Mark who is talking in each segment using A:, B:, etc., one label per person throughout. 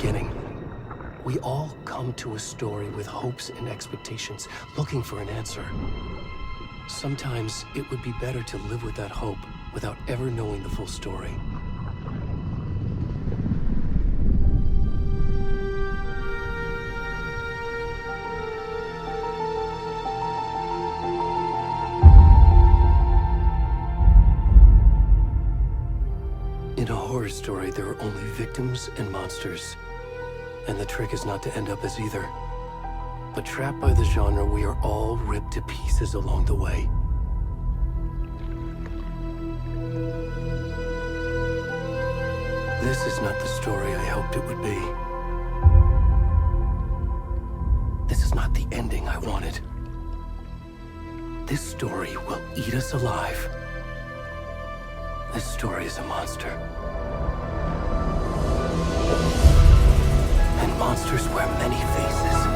A: beginning. We all come to a story with hopes and expectations, looking for an answer. Sometimes it would be better to live with that hope without ever knowing the full story. In a horror story, there are only victims and monsters. And the trick is not to end up as either. But trapped by the genre, we are all ripped to pieces along the way. This is not the story I hoped it would be. This is not the ending I wanted. This story will eat us alive. This story is a monster. And monsters wear many faces.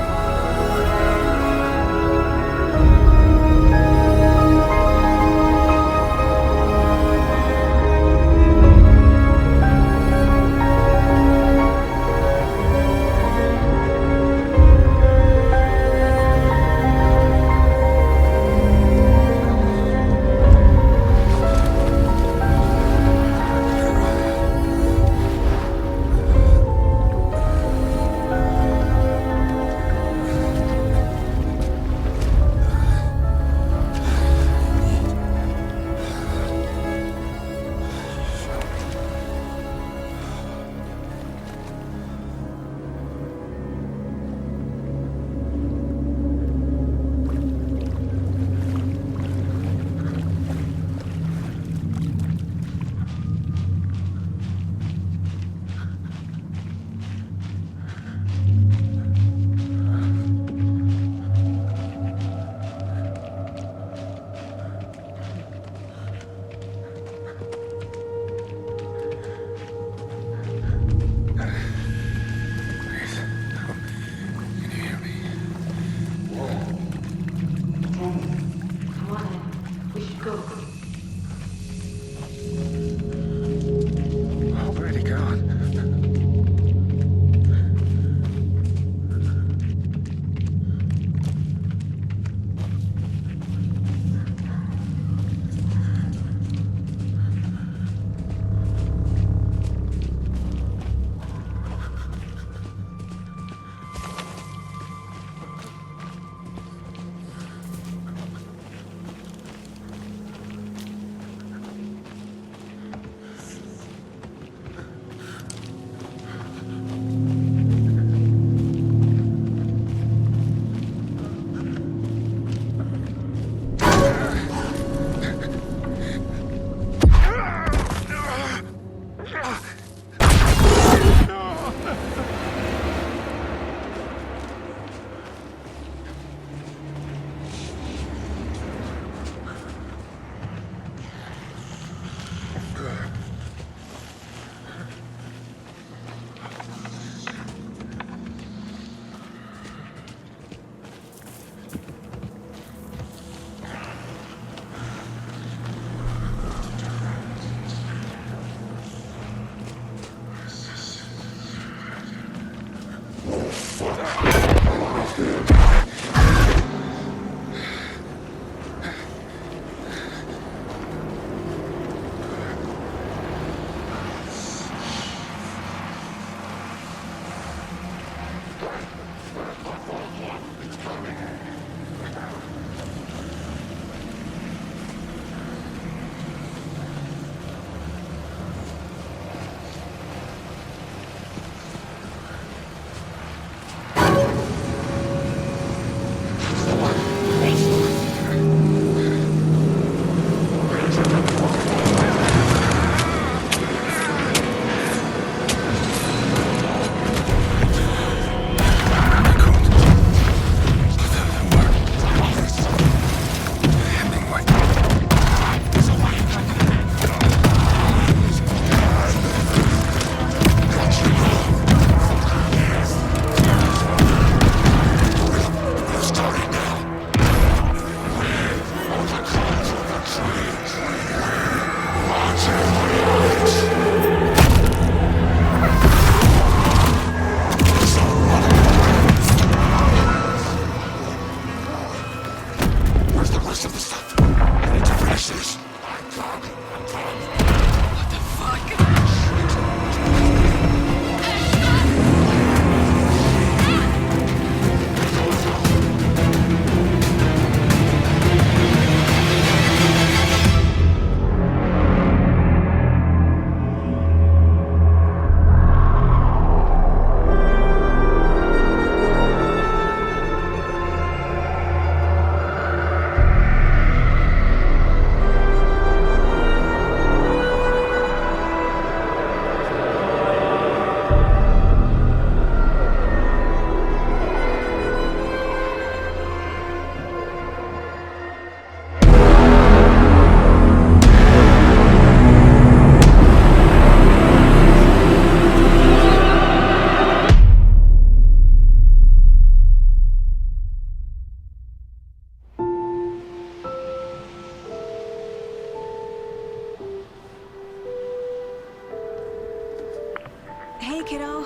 B: Hey, kiddo.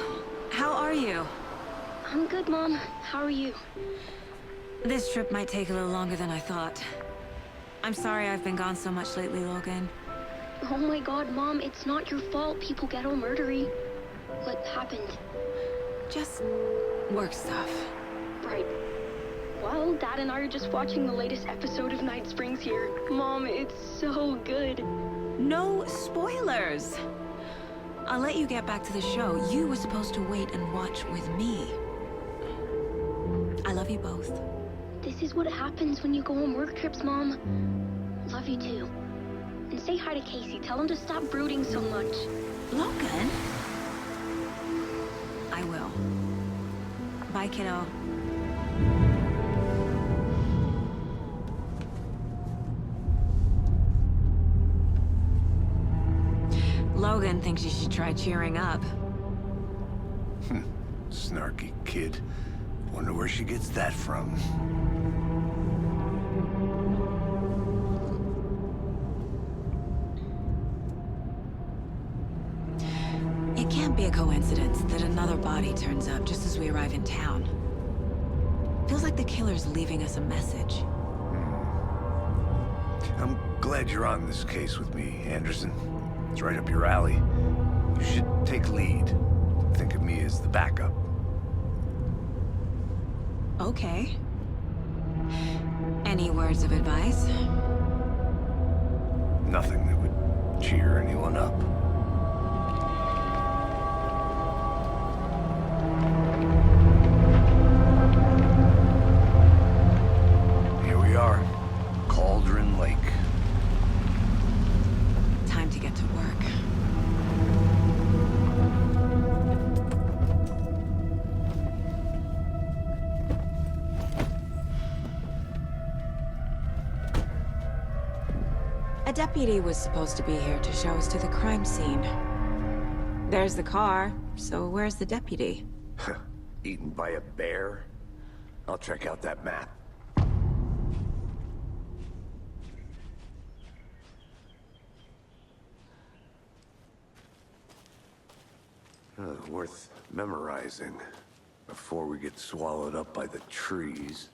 B: How are you?
C: I'm good, Mom. How are you?
B: This trip might take a little longer than I thought. I'm sorry I've been gone so much lately, Logan.
C: Oh my god, Mom, it's not your fault people get all murdery. What happened?
B: Just work stuff.
C: Right. Well, Dad and I are just watching the latest episode of Night Springs here. Mom, it's so good.
B: No spoilers! I'll let you get back to the show. You were supposed to wait and watch with me. I love you both.
C: This is what happens when you go on work trips, Mom. Love you too. And say hi to Casey. Tell him to stop brooding so much.
B: Logan? I will. Bye, kiddo. Logan thinks you should try cheering up.
D: Snarky kid. Wonder where she gets that from.
B: It can't be a coincidence that another body turns up just as we arrive in town. Feels like the killer's leaving us a message.
D: I'm glad you're on this case with me, Anderson. It's right up your alley. You should take lead. Think of me as the backup.
B: Okay. Any words of advice?
D: Nothing that would cheer anyone up. Here we are. Cauldron Lake.
B: Time to get to work. A deputy was supposed to be here to show us to the crime scene. There's the car, so where's the deputy?
D: Eaten by a bear? I'll check out that map. Worth memorizing before we get swallowed up by the trees.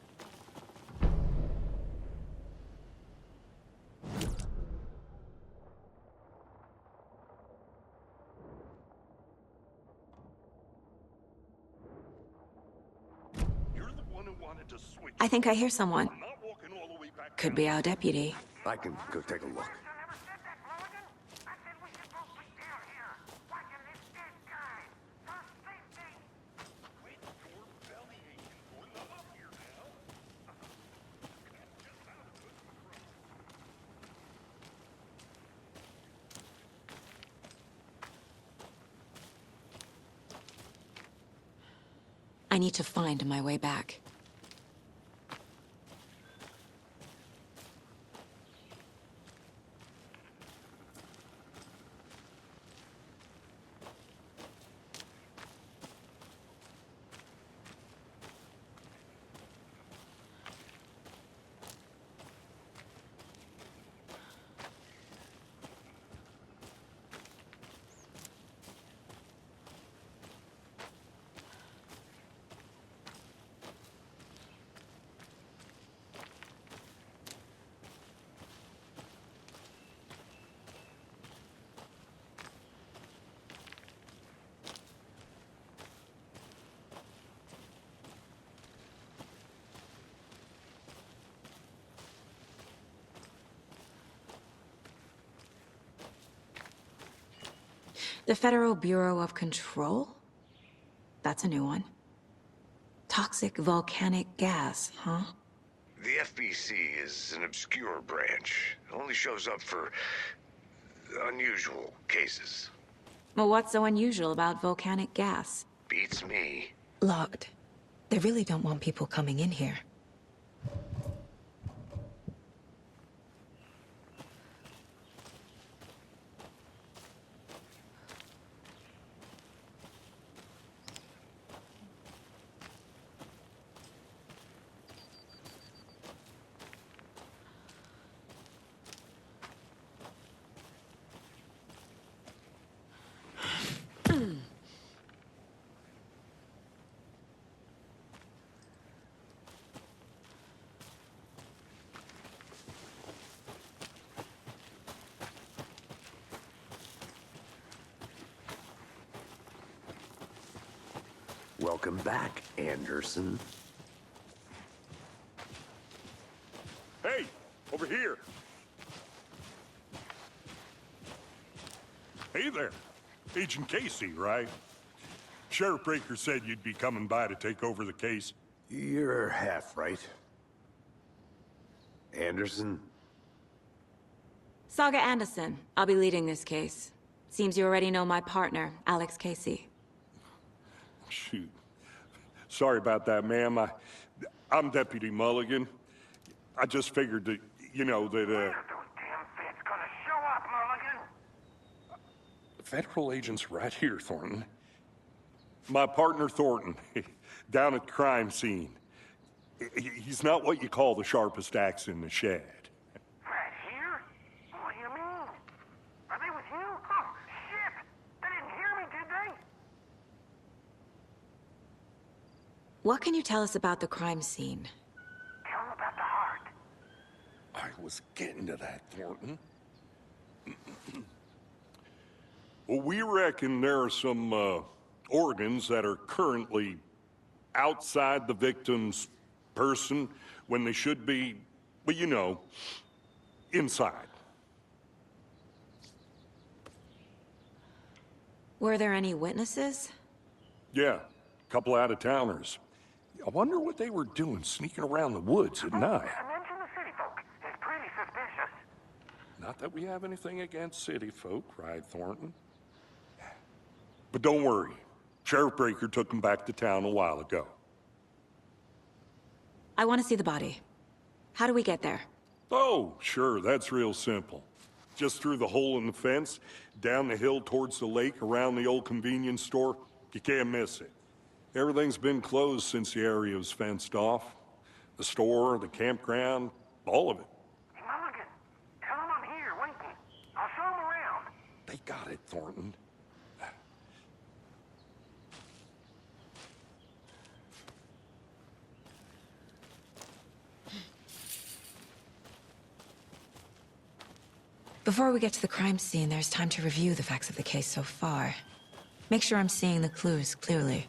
B: I think I hear someone. Could be our deputy.
D: I can go take a look.
B: I need to find my way back. The Federal Bureau of Control? That's a new one. Toxic volcanic gas, huh?
D: The FBC is an obscure branch. It only shows up for unusual cases.
B: Well, what's so unusual about volcanic gas?
D: Beats me.
B: Locked. They really don't want people coming in here.
E: Welcome back, Anderson.
F: Hey, over here. Hey there. Agent Casey, right? Sheriff Breaker said you'd be coming by to take over the case.
E: You're half right. Anderson?
B: Saga Anderson. I'll be leading this case. Seems you already know my partner, Alex Casey.
F: Shoot. Sorry about that, ma'am. I'm Deputy Mulligan. I just figured that, you know, that,
G: Those damn feds gonna show up, Mulligan.
F: federal agent's right here, Thornton. My partner, Thornton, down at the crime scene. He's not what you call the sharpest axe in the shed.
G: Right here? What do you mean? Are they with you? Oh, shit! They didn't hear me, did they?
B: What can you tell us about the crime scene?
G: Tell them about the heart.
F: I was getting to that, Thornton. Well, we reckon there are some, organs that are currently outside the victim's person when they should be, well, you know, inside.
B: Were there any witnesses?
F: Yeah, a couple out-of-towners. I wonder what they were doing sneaking around the woods at night.
G: Mention the city folk. It's pretty suspicious.
F: Not that we have anything against city folk, right, Thornton? But don't worry. Sheriff Breaker took him back to town a while ago.
B: I want to see the body. How do we get there?
F: Oh, sure, that's real simple. Just through the hole in the fence, down the hill towards the lake, around the old convenience store. You can't miss it. Everything's been closed since the area was fenced off. The store, the campground, all of it.
G: Hey, Mulligan, tell them I'm here, waiting. I'll show them around.
F: They got it, Thornton.
B: Before we get to the crime scene, there's time to review the facts of the case so far. Make sure I'm seeing the clues clearly.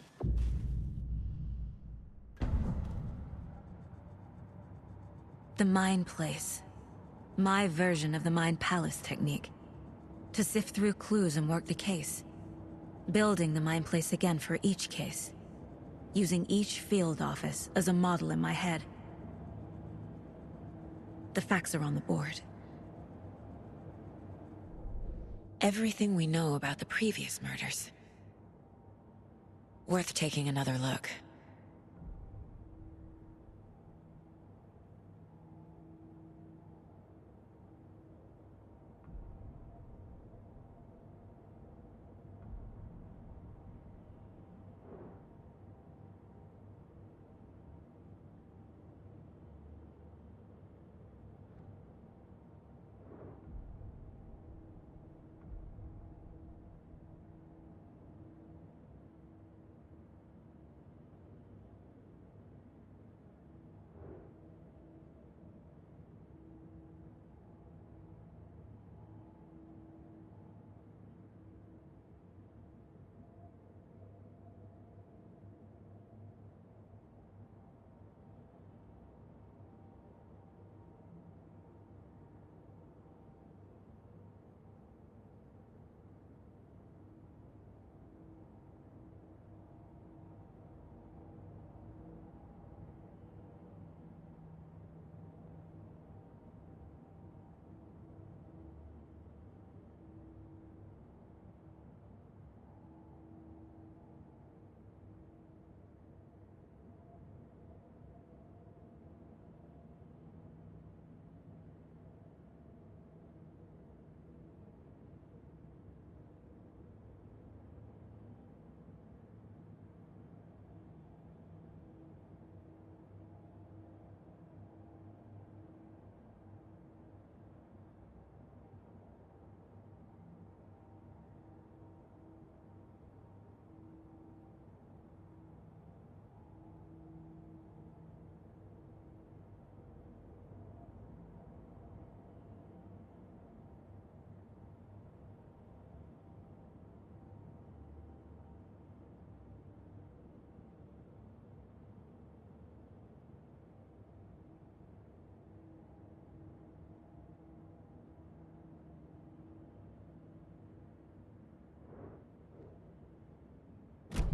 B: The Mind Place. My version of the Mind Palace technique. To sift through clues and work the case. Building the Mind Place again for each case. Using each field office as a model in my head. The facts are on the board. Everything we know about the previous murders. Worth taking another look.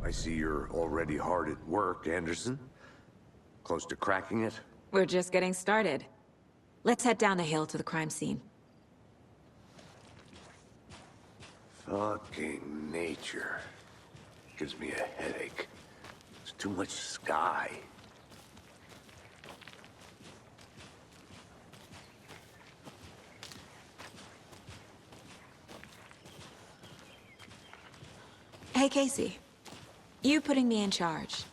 E: I see you're already hard at work, Anderson. Close to cracking it?
B: We're just getting started. Let's head down the hill to the crime scene.
E: Fucking nature. Gives me a headache. There's too much sky.
B: Hey, Casey. You putting me in charge.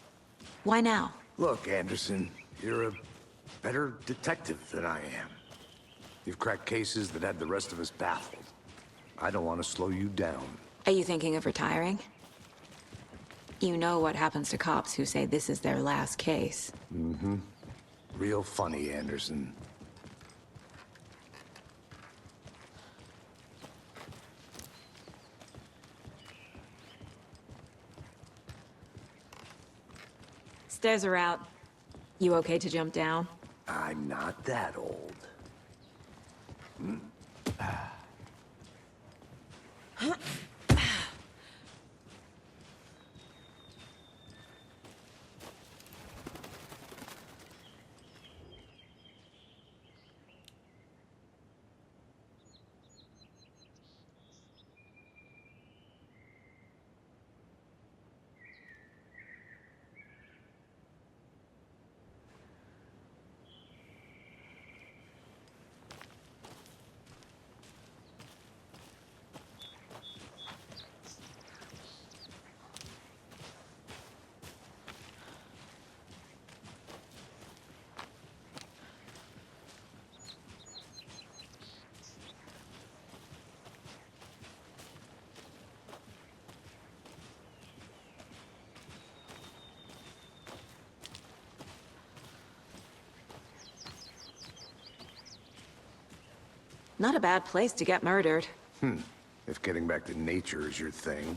B: Why now?
E: Look, Anderson, you're a better detective than I am. You've cracked cases that had the rest of us baffled. I don't want to slow you down.
B: Are you thinking of retiring? You know what happens to cops who say this is their last case.
E: Mm-hmm. Real funny, Anderson.
B: Stairs are out. You okay to jump down?
E: I'm not that old.
B: Not a bad place to get murdered.
E: If getting back to nature is your thing.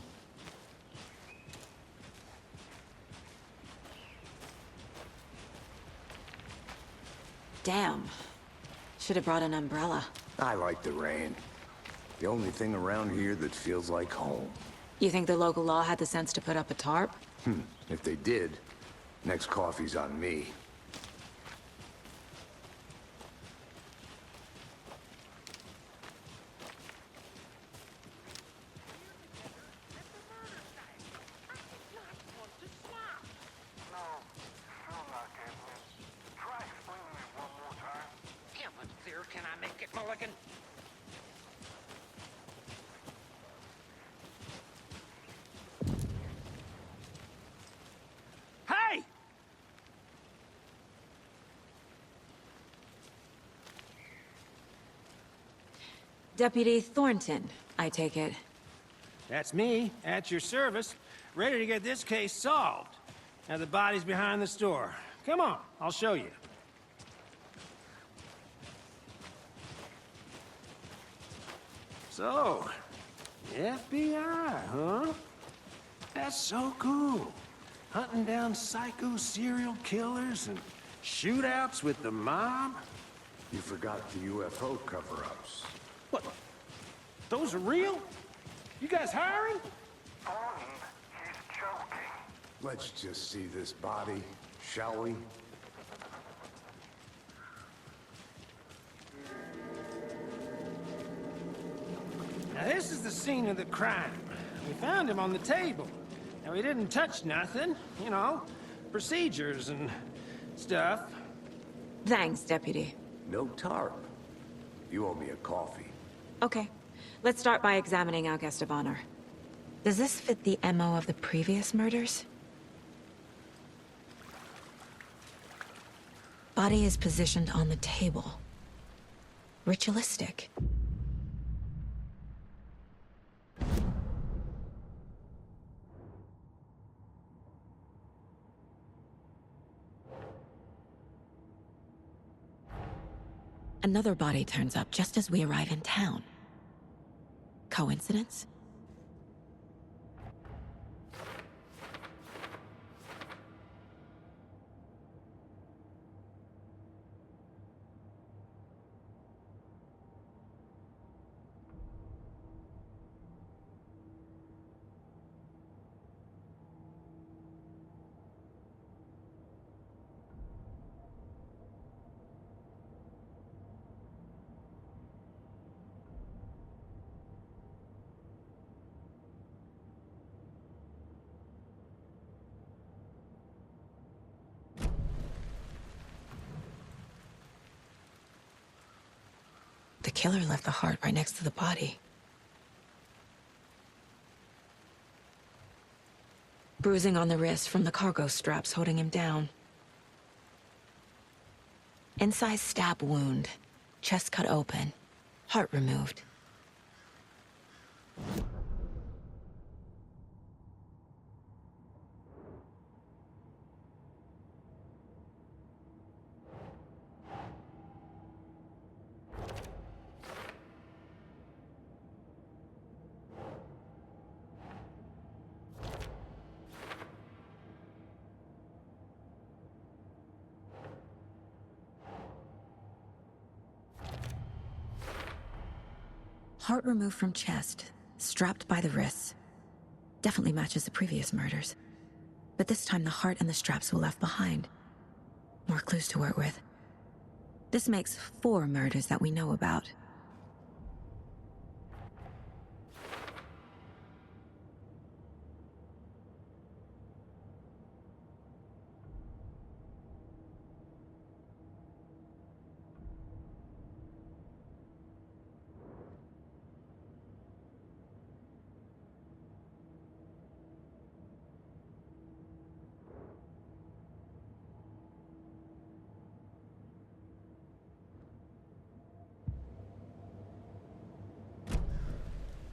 B: Damn. Should have brought an umbrella.
E: I like the rain. The only thing around here that feels like home.
B: You think the local law had the sense to put up a tarp?
E: If they did, next coffee's on me.
G: Can I make it, Mulligan? Hey!
B: Deputy Thornton, I take it.
H: That's me, at your service, ready to get this case solved. Now the body's behind the store. Come on, I'll show you. So, FBI, huh? That's so cool. Hunting down psycho serial killers and shootouts with the mob?
E: You forgot the UFO cover-ups.
H: What? Those are real? You guys hiring?
G: He's joking.
E: Let's just see this body, shall we?
H: Now this is the scene of the crime. We found him on the table. Now he didn't touch nothing, you know, procedures and stuff.
B: Thanks, Deputy.
E: No tarp. You owe me a coffee.
B: Okay. Let's start by examining our guest of honor. Does this fit the MO of the previous murders? Body is positioned on the table. Ritualistic. Another body turns up just as we arrive in town. Coincidence? killer left the heart right next to the body. Bruising on the wrist from the cargo straps holding him down. Incised stab wound, chest cut open, heart removed. Heart removed from chest, strapped by the wrists. Definitely matches the previous murders. But this time the heart and the straps were left behind. More clues to work with. This makes 4 murders that we know about.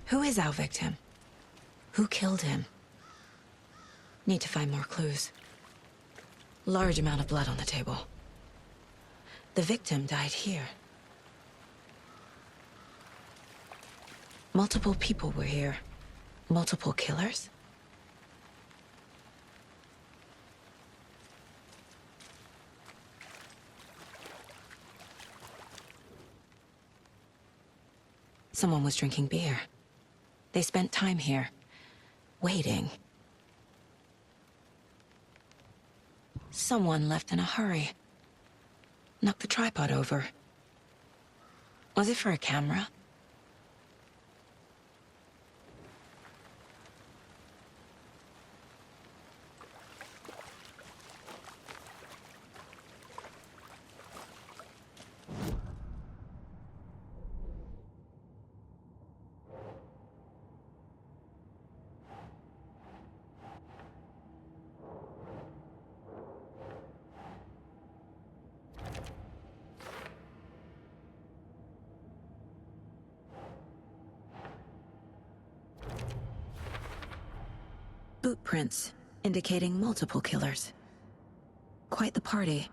B: Who is our victim? Who killed him? Need to find more clues. Large amount of blood on the table. The victim died here. Multiple people were here. Multiple killers? Someone was drinking beer. They spent time here, waiting. Someone left in a hurry. Knocked the tripod over. Was it for a camera? Boot prints, indicating multiple killers. Quite the party.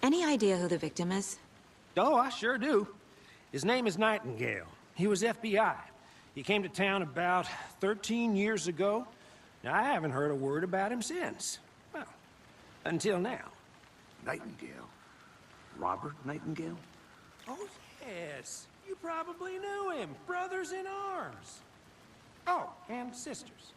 B: Any idea who the victim is?
H: Oh, I sure do. His name is Nightingale. He was FBI. He came to town about 13 years ago. Now, I haven't heard a word about him since. Well, until now.
E: Nightingale? Robert Nightingale?
H: Oh, yes. You probably knew him. Brothers in arms. Oh, and sisters.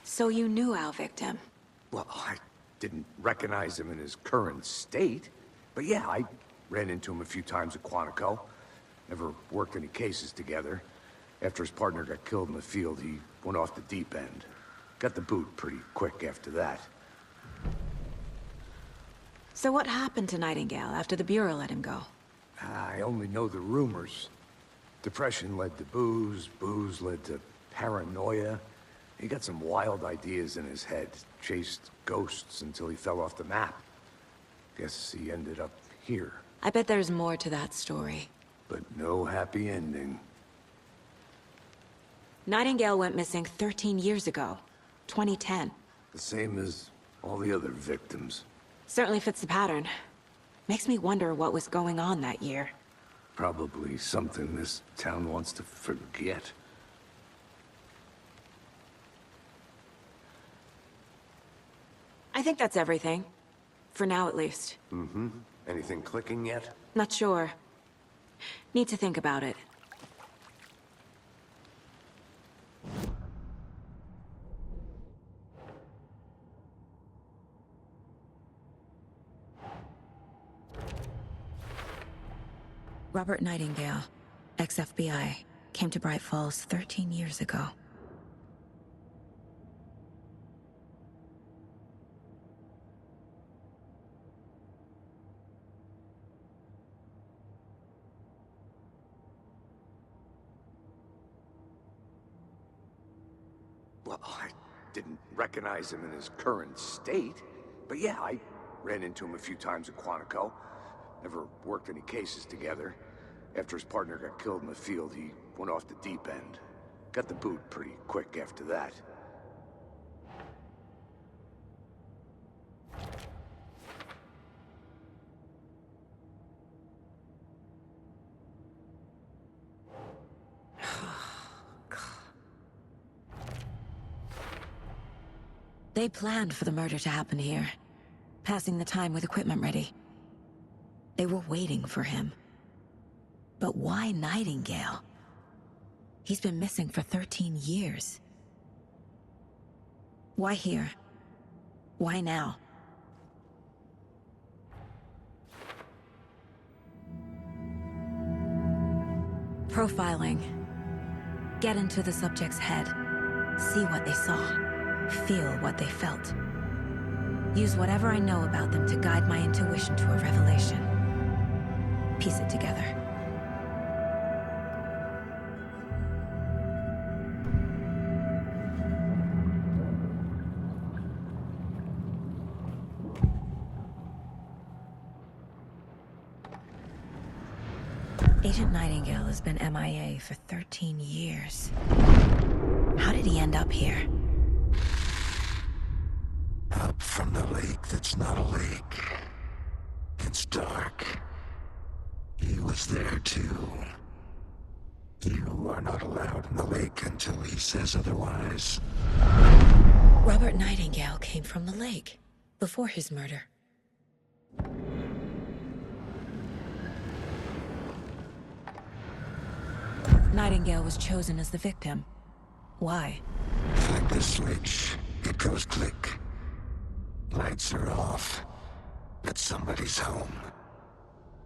B: So you knew our victim?
E: Well, I didn't recognize him in his current state. But yeah, I ran into him a few times at Quantico. Never worked any cases together. After his partner got killed in the field, he went off the deep end. Got the boot pretty quick after that.
B: So what happened to Nightingale after the Bureau let him go?
E: I only know the rumors. Depression led to booze, booze led to paranoia. He got some wild ideas in his head, chased ghosts until he fell off the map. Guess he ended up here.
B: I bet there's more to that story.
E: But no happy ending.
B: Nightingale went missing 13 years ago, 2010.
E: The same as all the other victims.
B: Certainly fits the pattern. Makes me wonder what was going on that year.
E: Probably something this town wants to forget.
B: I think that's everything. For now, at least.
E: Anything clicking yet?
B: Not sure. Need to think about it. Robert Nightingale, ex-FBI, came to Brightfalls 13 years ago.
E: Well, I didn't recognize him in his current state, but yeah, I ran into him a few times at Quantico. Never worked any cases together. After his partner got killed in the field, he went off the deep end. Got the boot pretty quick after that.
B: They planned for the murder to happen here, passing the time with equipment ready. They were waiting for him. But why Nightingale? He's been missing for 13 years. Why here? Why now? Profiling. Get into the subject's head. See what they saw. Feel what they felt. Use whatever I know about them to guide my intuition to a revelation. Piece it together. Agent Nightingale has been MIA for 13 years. How did he end up here?
I: Up from the lake that's not a lake. It's dark. He was there too. You are not allowed in the lake until he says otherwise.
B: Robert Nightingale came from the lake, before his murder. Nightingale was chosen as the victim. Why?
I: Flick the switch, it goes click. Lights are off, but somebody's home.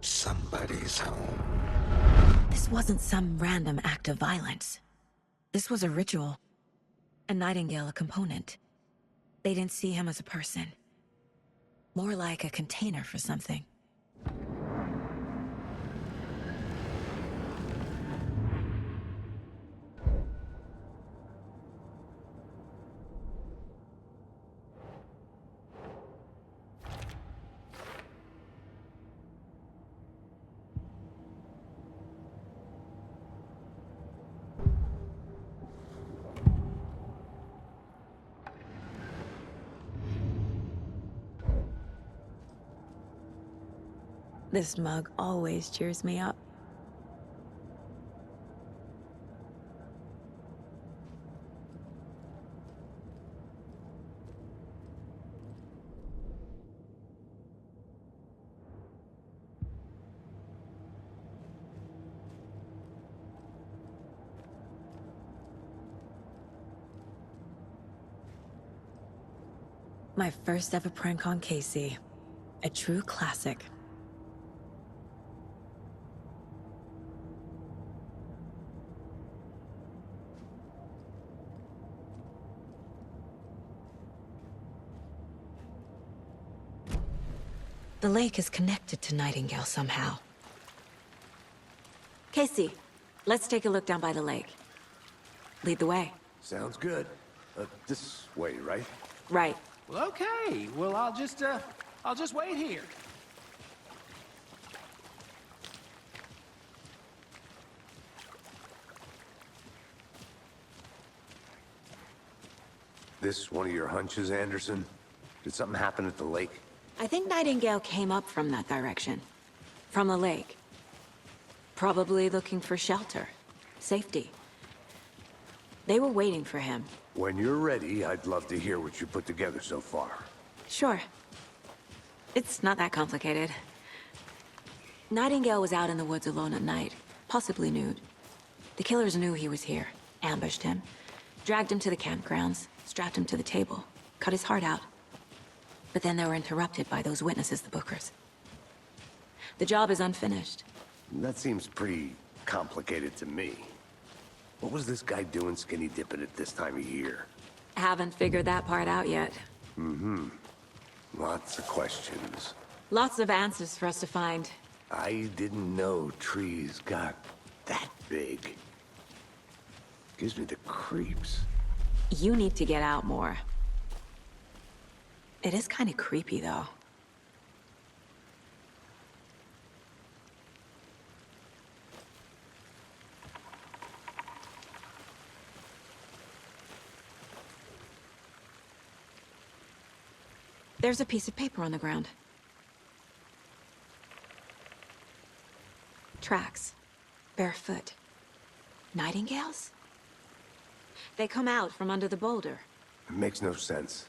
I: Somebody's home.
B: This wasn't some random act of violence. This was a ritual. And Nightingale a component. They didn't see him as a person. More like a container for something. This mug always cheers me up. My first ever prank on Casey. A true classic. The lake is connected to Nightingale somehow. Casey, let's take a look down by the lake. Lead the way.
E: Sounds good. This way, right?
B: Right.
H: Well, okay. Well, I'll just wait here.
E: This one of your hunches, Anderson? Did something happen at the lake?
B: I think Nightingale came up from that direction. From the lake. Probably looking for shelter. Safety. They were waiting for him.
E: When you're ready, I'd love to hear what you put together so far.
B: Sure. It's not that complicated. Nightingale was out in the woods alone at night, possibly nude. The killers knew he was here, ambushed him, dragged him to the campgrounds, strapped him to the table, cut his heart out. But then they were interrupted by those witnesses, the Bookers. The job is unfinished.
E: That seems pretty complicated to me. What was this guy doing skinny dipping at this time of year?
B: Haven't figured that part out yet.
E: Lots of questions.
B: Lots of answers for us to find.
E: I didn't know trees got that big. Gives me the creeps.
B: You need to get out more. It is kind of creepy, though. There's a piece of paper on the ground. Tracks. Barefoot. Nightingales? They come out from under the boulder.
E: It makes no sense.